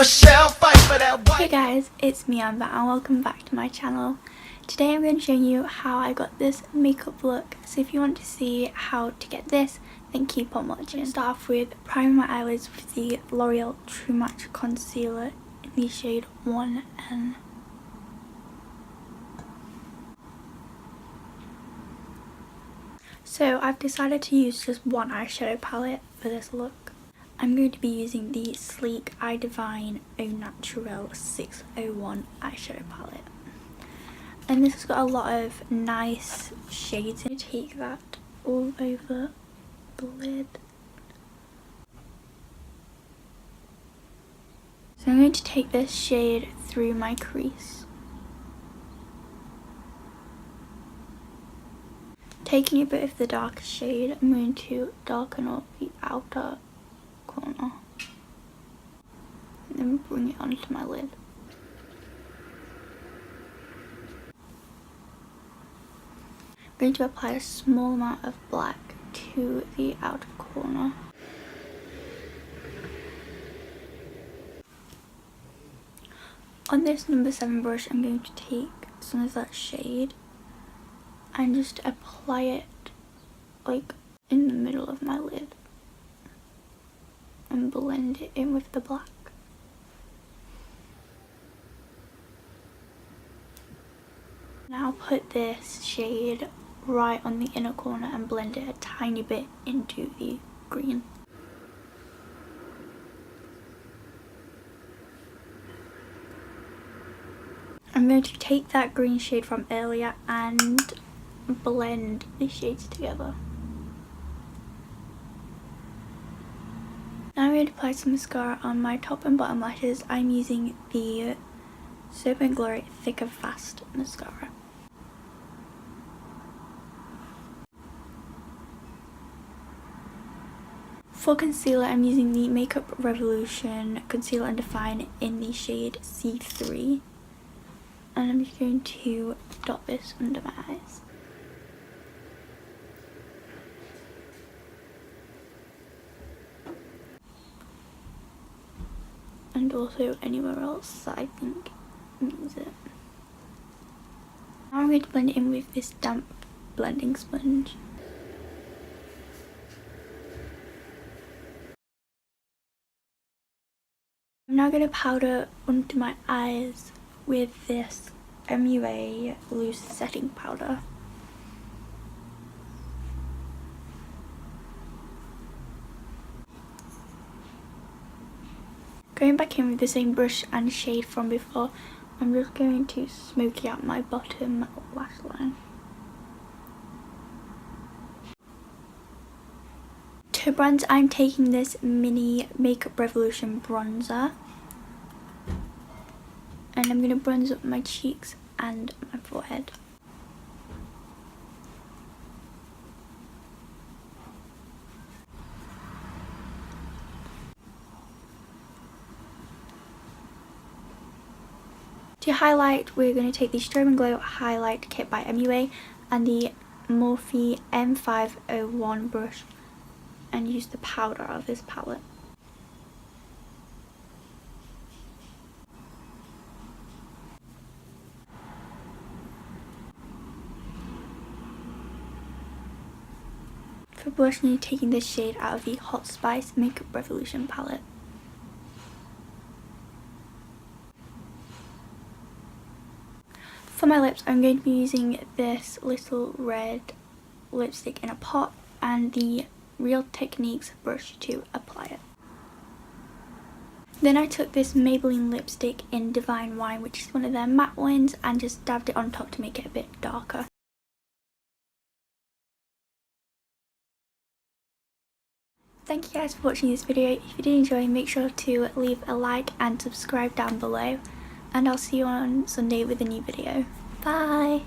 Michelle fight for that white. Hey guys, it's me Amber and welcome back to my channel. Today I'm going to show you how I got this makeup look. So if you want to see how to get this, then keep on watching. I'm going to start off with priming my eyelids with the L'Oreal True Match Concealer in the shade 1N. So I've decided to use just one eyeshadow palette for this look. I'm going to be using the sleek I Divine Au Naturel 601 eyeshadow palette. And this has got a lot of nice shades. I'm going to take that all over the lid. So I'm going to take this shade through my crease. Taking a bit of the darker shade, I'm going to darken up the outer corner and then bring it onto my lid. I'm going to apply a small amount of black to the outer corner. On this number 7 brush, I'm going to take some of that shade and just apply it like in the middle of my lid and blend it in with the black. Now put this shade right on the inner corner and blend it a tiny bit into the green. I'm going to take that green shade from earlier and blend the shades together. Now I'm going to apply some mascara on my top and bottom lashes. I'm using the Soap & Glory Thick and Fast mascara. For concealer, I'm using the Makeup Revolution Conceal and Define in the shade C3. And I'm just going to dot this under my eyes. And also anywhere else that I think needs it. Now I'm going to blend it in with this damp blending sponge. I'm now going to powder under my eyes with this MUA loose setting powder. Going back in with the same brush and shade from before, I'm just going to smoky out my bottom lash line. To bronze, I'm taking this mini Makeup Revolution bronzer. And I'm going to bronze up my cheeks and my forehead. To highlight, we're going to take the Strobe & Glow Highlight Kit by MUA and the Morphe M501 brush and use the powder of this palette. For blush, I'm taking this shade out of the Hot Spice Makeup Revolution palette. For my lips, I'm going to be using this little red lipstick in a pot and the Real Techniques brush to apply it. Then I took this Maybelline lipstick in Divine Wine, which is one of their matte ones, and just dabbed it on top to make it a bit darker. Thank you guys for watching this video. If you did enjoy, make sure to leave a like and subscribe down below. And I'll see you on Sunday with a new video. Bye!